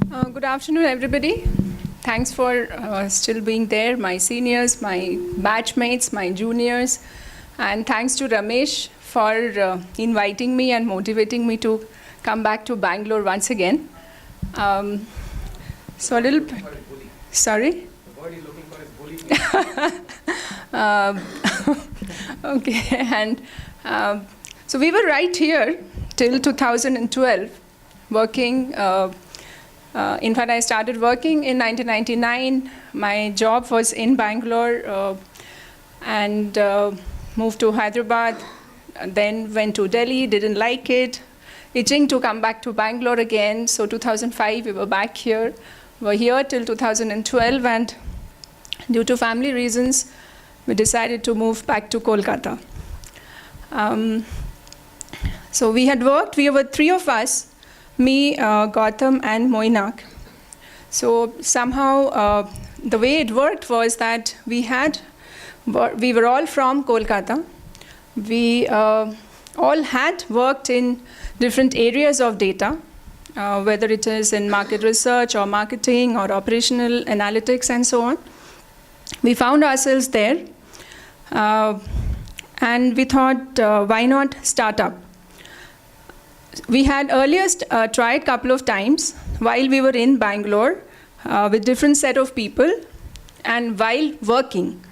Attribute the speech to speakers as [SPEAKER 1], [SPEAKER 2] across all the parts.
[SPEAKER 1] Good afternoon, everybody. Thanks for still being there, my seniors, my batchmates, my juniors, and thanks to Ramesh for inviting me and motivating me to come back to Bangalore once again. So a little bit, sorry?
[SPEAKER 2] The word he's looking for is bully.
[SPEAKER 1] Okay, and so we were right here till 2012, working. In fact, I started working in 1999. My job was in Bangalore and moved to Hyderabad, then went to Delhi, didn't like it, itching to come back to Bangalore again. So 2005, we were back here. We were here till 2012, and due to family reasons, we decided to move back to Kolkata. So we had worked, we were three of us, me, Gautam, and Moinak. So somehow the way it worked was that we were all from Kolkata. We all had worked in different areas of data, whether it is in market research or marketing or operational analytics and so on. We found ourselves there, and we thought, why not start up? We had earlier tried a couple of times while we were in Bangalore with different set of people and while working.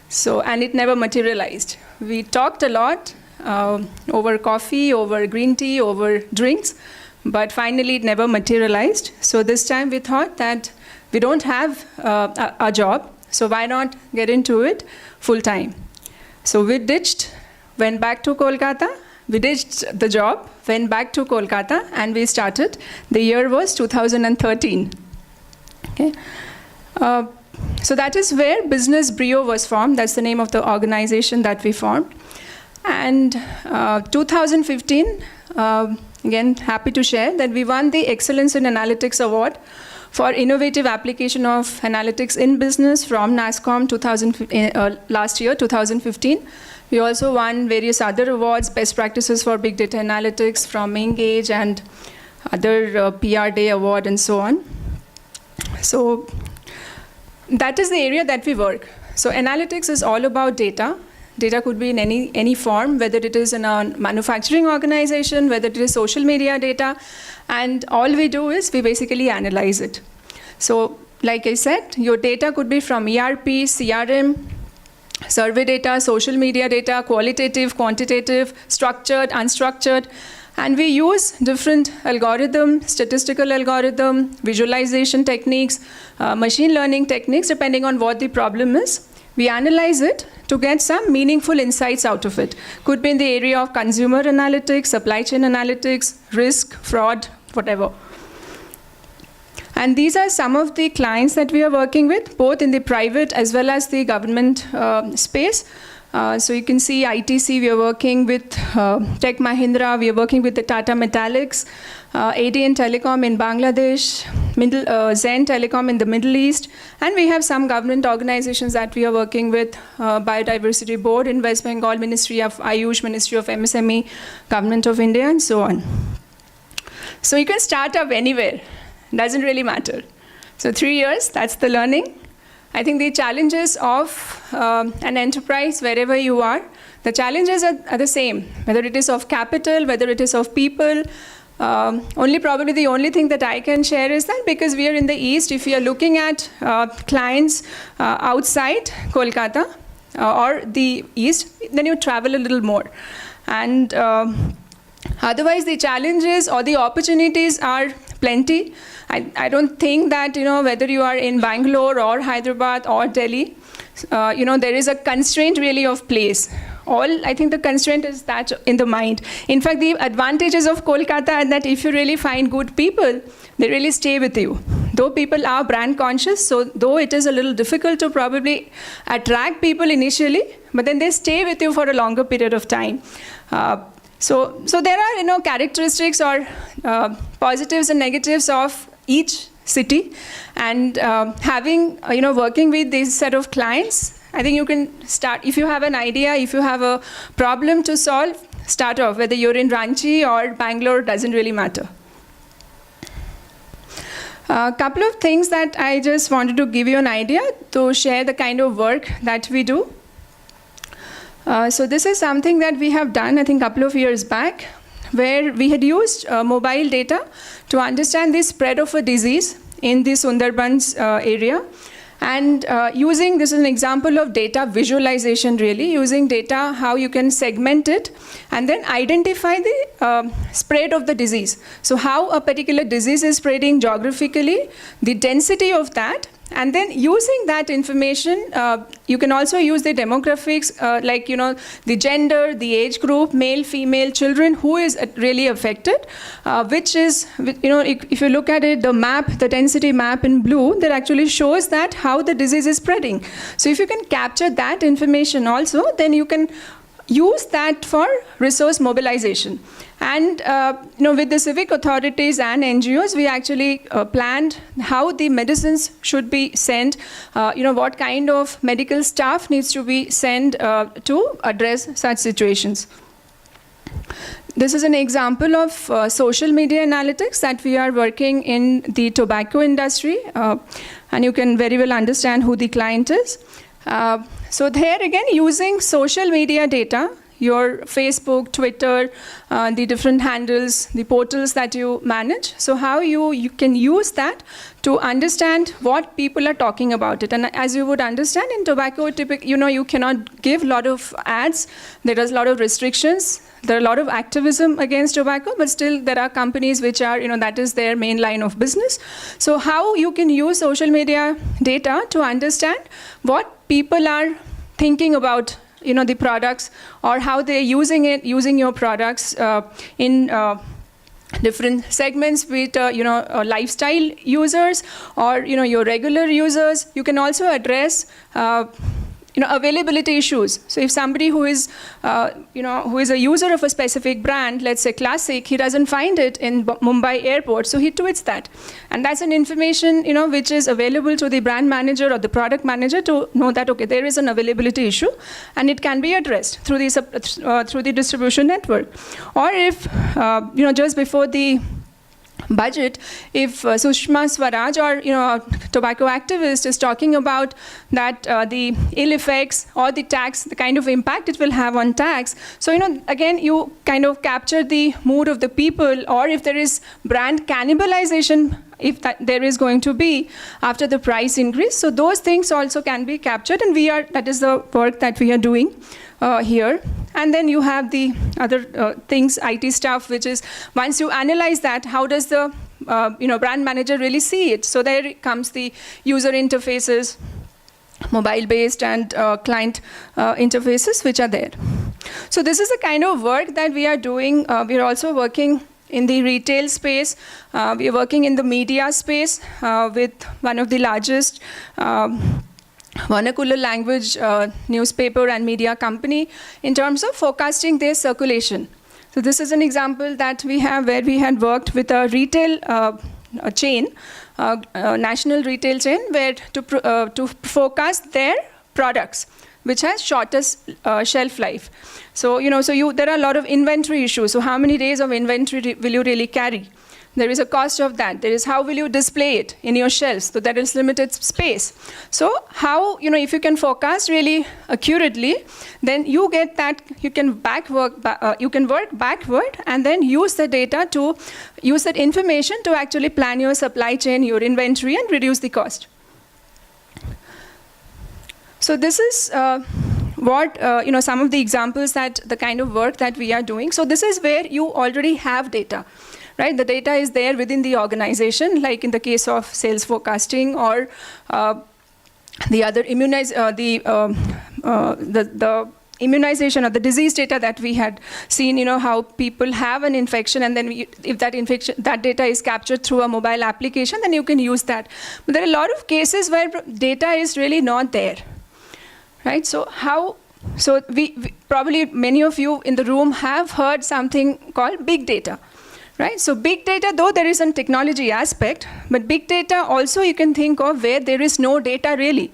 [SPEAKER 1] So, and it never materialized. We talked a lot over coffee, over green tea, over drinks, but finally it never materialized. So this time we thought that we don't have a job, so why not get into it full time? So we ditched, went back to Kolkata. We ditched the job, went back to Kolkata, and we started. The year was 2013. Okay. So that is where Business Brio was formed. That's the name of the organization that we formed. And 2015, again, happy to share that we won the Excellence in Analytics Award for innovative application of analytics in business from NASSCOM last year, 2015. We also won various other awards, best practices for big data analytics from Engage and other PR Day award and so on. So that is the area that we work. So analytics is all about data. Data could be in any form, whether it is in a manufacturing organization, whether it is social media data, and all we do is we basically analyze it. So like I said, your data could be from ERP, CRM, survey data, social media data, qualitative, quantitative, structured, unstructured, and we use different algorithm, statistical algorithm, visualization techniques, machine learning techniques, depending on what the problem is. We analyze it to get some meaningful insights out of it. Could be in the area of consumer analytics, supply chain analytics, risk, fraud, whatever. And these are some of the clients that we are working with, both in the private as well as the government space. So you can see ITC, we are working with Tech Mahindra, we are working with the Tata Metallics, ADN Telecom in Bangladesh, Zen Telecom in the Middle East, and we have some government organizations that we are working with, Biodiversity Board in West Bengal, Ministry of Ayush, Ministry of MSME, Government of India, and so on. So you can start up anywhere. Doesn't really matter. So 3 years, that's the learning. I think the challenges of an enterprise, wherever you are, the challenges are the same, whether it is of capital, whether it is of people. Probably the only thing that I can share is that because we are in the East, if you are looking at clients outside Kolkata or the East, then you travel a little more. And otherwise, the challenges or the opportunities are plenty. I don't think that, whether you are in Bangalore or Hyderabad or Delhi, there is a constraint really of place. I think the constraint is that in the mind. In fact, the advantages of Kolkata are that if you really find good people, they really stay with you. Though people are brand conscious, so though it is a little difficult to probably attract people initially, but then they stay with you for a longer period of time. So there are, characteristics or positives and negatives of each city, and working with this set of clients, I think you can start, if you have an idea, if you have a problem to solve, start off, whether you're in Ranchi or Bangalore, doesn't really matter. A couple of things that I just wanted to give you an idea to share the kind of work that we do. So this is something that we have done, I think, a couple of years back, where we had used mobile data to understand the spread of a disease in the Sundarbans area. And using, this is an example of data visualization really, using data, how you can segment it and then identify the spread of the disease. So how a particular disease is spreading geographically, the density of that, and then using that information, you can also use the demographics, like, the gender, the age group, male, female, children, who is really affected, which is, if you look at it, the map, the density map in blue, that actually shows that how the disease is spreading. So if you can capture that information also, then you can use that for resource mobilization. And with the civic authorities and NGOs, we actually planned how the medicines should be sent, what kind of medical staff needs to be sent to address such situations. This is an example of social media analytics that we are working in the tobacco industry, and you can very well understand who the client is. So there again, using social media data, your Facebook, Twitter, the different handles, the portals that you manage. So how you can use that to understand what people are talking about it. And as you would understand, in tobacco, you cannot give a lot of ads. There is a lot of restrictions. There are a lot of activism against tobacco, but still there are companies which are, that is their main line of business. So how you can use social media data to understand what people are thinking about the products, or how they're using your products in different segments, with lifestyle users or your regular users. You can also address availability issues. So if somebody who is a user of a specific brand, let's say Classic, he doesn't find it in Mumbai airport, so he tweets that. And that's an information, which is available to the brand manager or the product manager to know that, okay, there is an availability issue, and it can be addressed through the distribution network. Or if, just before the budget, if Sushma Swaraj or a tobacco activist is talking about that the ill effects or the tax, the kind of impact it will have on tax. So again, you kind of capture the mood of the people, or if there is brand cannibalization, if there is going to be after the price increase. So those things also can be captured, and that is the work that we are doing here. And then you have the other things, IT stuff, which is once you analyze that, how does the brand manager really see it? So there comes the user interfaces, mobile-based and client interfaces, which are there. So this is the kind of work that we are doing. We are also working in the retail space. We are working in the media space with one of the largest vernacular language newspaper and media company in terms of forecasting their circulation. So this is an example that we have where we had worked with a retail chain, national retail chain, where to forecast their products, which has shortest shelf life. So there are a lot of inventory issues. So how many days of inventory will you really carry? There is a cost of that. There is how will you display it in your shelves, so there is limited space. So how, if you can forecast really accurately, then you get that, you can work backward and then use the data to, use that information to actually plan your supply chain, your inventory, and reduce the cost. So this is what, some of the examples that the kind of work that we are doing. So this is where you already have data. Right, the data is there within the organization, like in the case of sales forecasting, or the other the immunization or the disease data that we had seen. How people have an infection, and then if that data is captured through a mobile application, then you can use that. But there are a lot of cases where data is really not there. Right, so we probably many of you in the room have heard something called big data. Right? So big data, though there is a technology aspect, but big data also you can think of where there is no data really.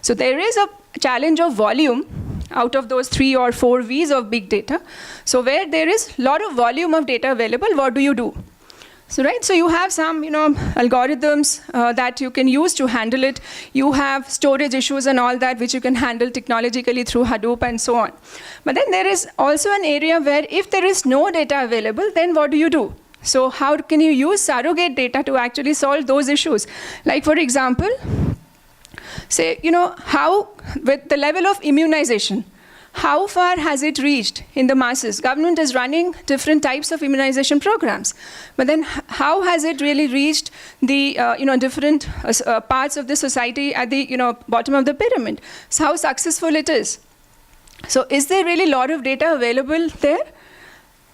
[SPEAKER 1] So there is a challenge of volume out of those 3 or 4 V's of big data. So where there is a lot of volume of data available, what do you do? So, right, so you have some, algorithms that you can use to handle it. You have storage issues and all that, which you can handle technologically through Hadoop and so on. But then there is also an area where if there is no data available, then what do you do? So how can you use surrogate data to actually solve those issues? Like, for example, say, how, with the level of immunization, how far has it reached in the masses? Government is running different types of immunization programs, but then how has it really reached the different parts of the society at the bottom of the pyramid? So how successful it is? So is there really a lot of data available there?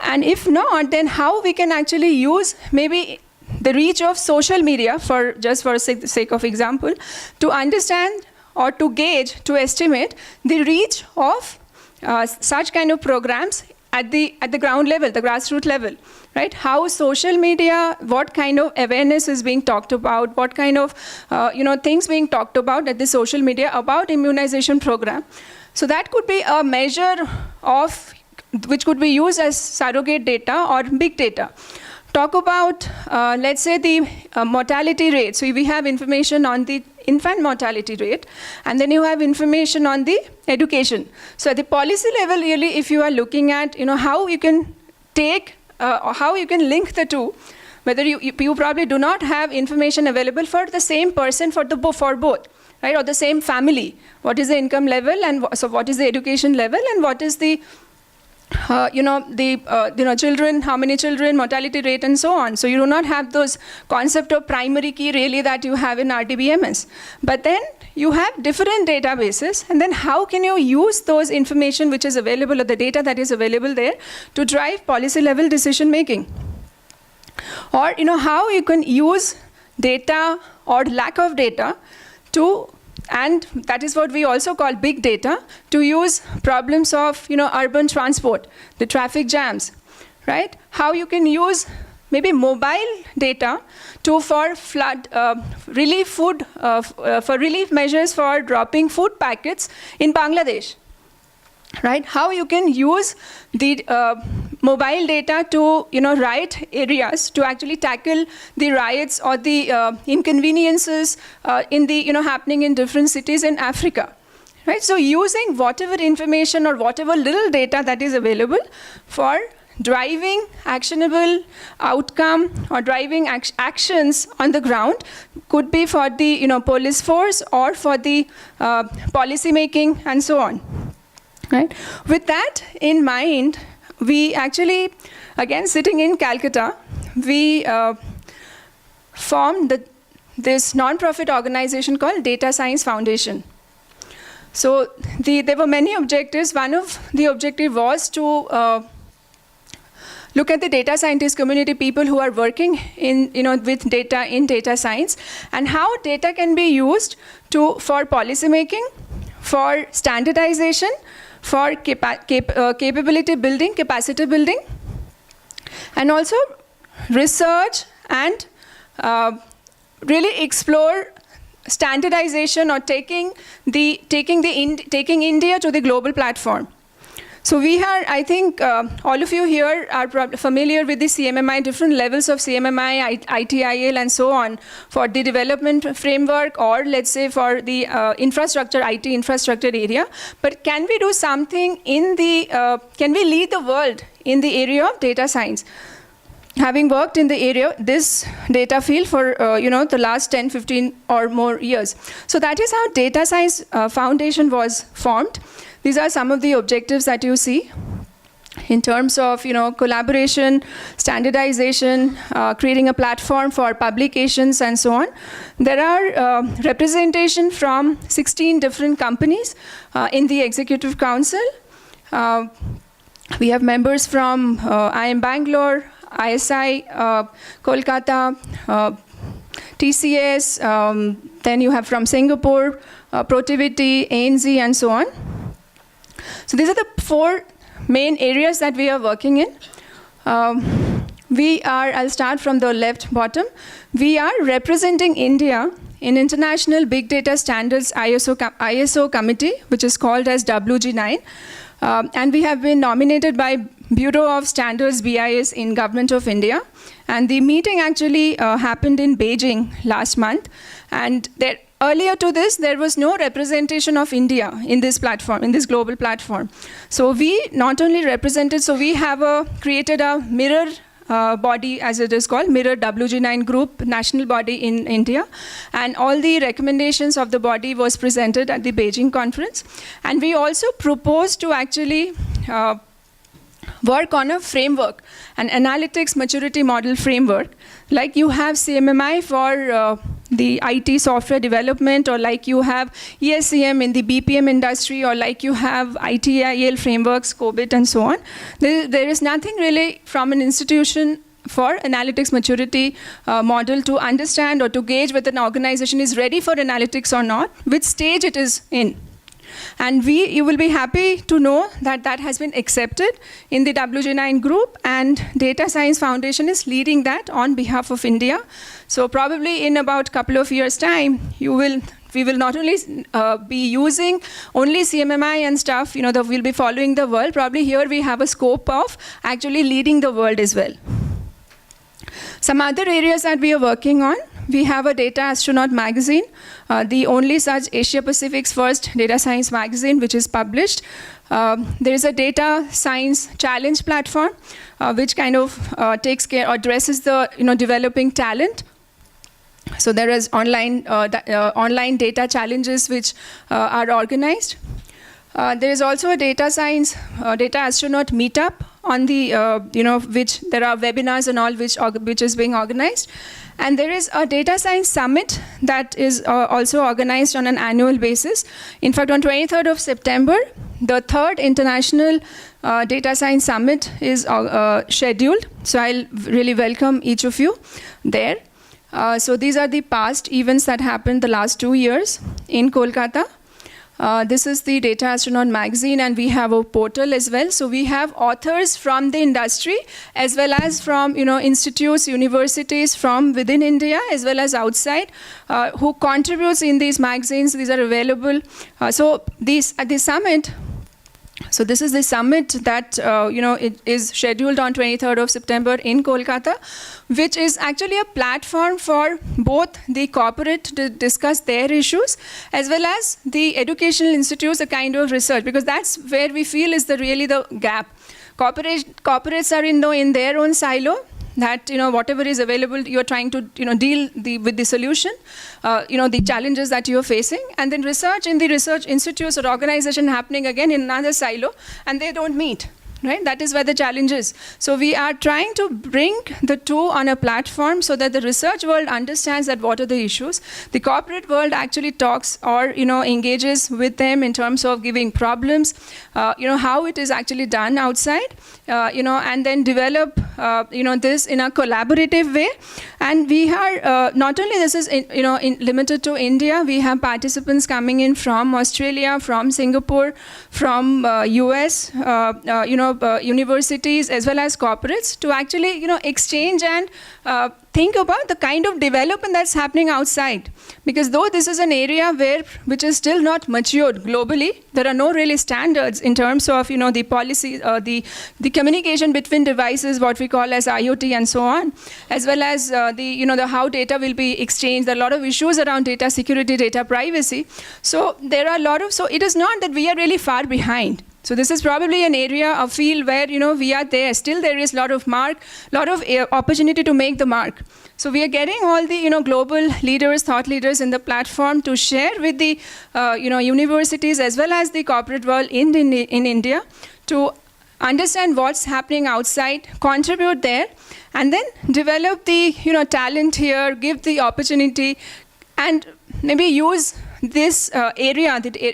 [SPEAKER 1] And if not, then how we can actually use maybe the reach of social media, for sake of example, to understand or to gauge, to estimate the reach of such kind of programs at the ground level, the grassroots level, right? How social media, what kind of awareness is being talked about, what kind of things being talked about at the social media about immunization program. So that could be a measure of which could be used as surrogate data or big data. Talk about, let's say, the mortality rate. So we have information on the infant mortality rate, and then you have information on the education. So at the policy level, really, if you are looking at, how you can take, or how you can link the two, whether you probably do not have information available for the same person for both, right, or the same family. What is the income level, and so what is the education level, and what is the children, how many children, mortality rate, and so on. So you do not have those concept of primary key really that you have in RDBMS. But then you have different databases, and then how can you use those information which is available, or the data that is available there, to drive policy level decision making? Or how you can use data or lack of data to, and that is what we also call big data, to use problems of urban transport, the traffic jams, right? How you can use maybe mobile data for flood relief food for relief measures for dropping food packets in Bangladesh, right? How you can use the mobile data to riot areas to actually tackle the riots or the inconveniences in the happening in different cities in Africa, right? So using whatever information or whatever little data that is available for driving actionable outcome or driving actions on the ground, could be for the police force or for the policy making and so on, right? With that in mind, we actually, again, sitting in Calcutta, we formed this non-profit organization called Data Science Foundation. So there were many objectives. One of the objectives was to look at the data scientist community, people who are working with data in data science, and how data can be used for policy making, for standardization, for capability building, capacity building, and also research and really explore standardization or taking India to the global platform. So we are, I think, all of you here are familiar with the CMMI, different levels of CMMI, ITIL, and so on, for the development framework, or let's say for the infrastructure, IT infrastructure area. But can we do something in the, can we lead the world in the area of data science? Having worked in the area, this data field for the last 10, 15 or more years. So that is how Data Science Foundation was formed. These are some of the objectives that you see in terms of collaboration, standardization, creating a platform for publications, and so on. There are representation from 16 different companies in the Executive Council. We have members from IIM Bangalore, ISI, Kolkata, TCS, then you have from Singapore, Protiviti, ANZ, and so on. So these are the 4 main areas that we are working in. I'll start from the left bottom. We are representing India in International Big Data Standards ISO committee, which is called as WG9. And we have been nominated by Bureau of Standards, BIS, in Government of India. And the meeting actually happened in Beijing last month. And earlier to this, there was no representation of India in this platform, in this global platform. So we not only represented, so we have created a mirror body, as it is called, Mirror WG9 Group, national body in India. And all the recommendations of the body was presented at the Beijing conference. And we also proposed to actually work on a framework, an analytics maturity model framework. Like you have CMMI for the IT software development, or like you have ESCM in the BPM industry, or like you have ITIL frameworks, COBIT, and so on. There is nothing really from an institution for analytics maturity model to understand or to gauge whether an organization is ready for analytics or not, which stage it is in. And you will be happy to know that that has been accepted in the WG9 group, and Data Science Foundation is leading that on behalf of India. So probably in about a couple of years' time, we will not only be using only CMMI and stuff, we'll be following the world. Probably here we have a scope of actually leading the world as well. Some other areas that we are working on. We have a Data Astronaut magazine, the only such Asia Pacific's first data science magazine, which is published. There is a Data Science Challenge platform, which kind of takes care or addresses the developing talent. So there is online data challenges which are organized. There is also a Data Astronaut meetup on the, which there are webinars and all which is being organized. And there is a Data Science Summit that is also organized on an annual basis. In fact, on 23rd of September, the 3rd International Data Science Summit is scheduled. So I'll really welcome each of you there. So these are the past events that happened the last 2 years in Kolkata. This is the Data Astronaut magazine, and we have a portal as well. So we have authors from the industry, as well as from institutes, universities from within India, as well as outside, who contributes in these magazines. These are available. So these at the summit. So this is the summit that it is scheduled on 23rd of September in Kolkata, which is actually a platform for both the corporate to discuss their issues, as well as the educational institutes, a kind of research, because that's where we feel is really the gap. Corporates are in their own silo. That whatever is available, you're trying to deal with the solution, the challenges that you're facing, and then research in the research institutes or organization happening again in another silo, and they don't meet. Right? That is where the challenge is. So we are trying to bring the two on a platform so that the research world understands that what are the issues. The corporate world actually talks or engages with them in terms of giving problems, how it is actually done outside, and then develop this in a collaborative way. And we are not only this is limited to India. We have participants coming in from Australia, from Singapore, from US, universities as well as corporates to actually exchange and think about the kind of development that's happening outside. Because though this is an area which is still not matured globally, there are no really standards in terms of the policy, the communication between devices, what we call as IoT and so on, as well as the how data will be exchanged. There are a lot of issues around data security, data privacy. So there are so it is not that we are really far behind. So this is probably an area, a field where we are there. Still, there is a lot of opportunity to make the mark. So we are getting all the global leaders, thought leaders in the platform to share with the universities as well as the corporate world in India to understand what's happening outside, contribute there, and then develop the talent here, give the opportunity, and maybe use this the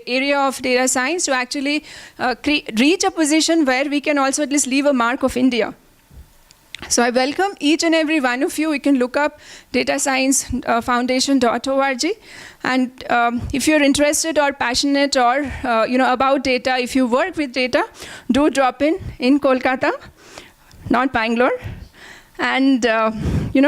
[SPEAKER 1] area of data science to actually reach a position where we can also at least leave a mark of India. So I welcome each and every one of you. You can look up datasciencefoundation.org. And if you're interested or passionate or about data, if you work with data, do drop in Kolkata, not Bangalore, and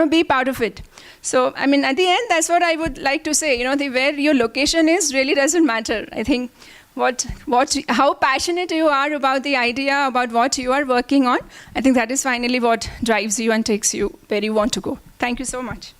[SPEAKER 1] be part of it. So, at the end, that's what I would like to say. Where your location is really doesn't matter. I think how passionate you are about the idea, about what you are working on. I think that is finally what drives you and takes you where you want to go. Thank you so much.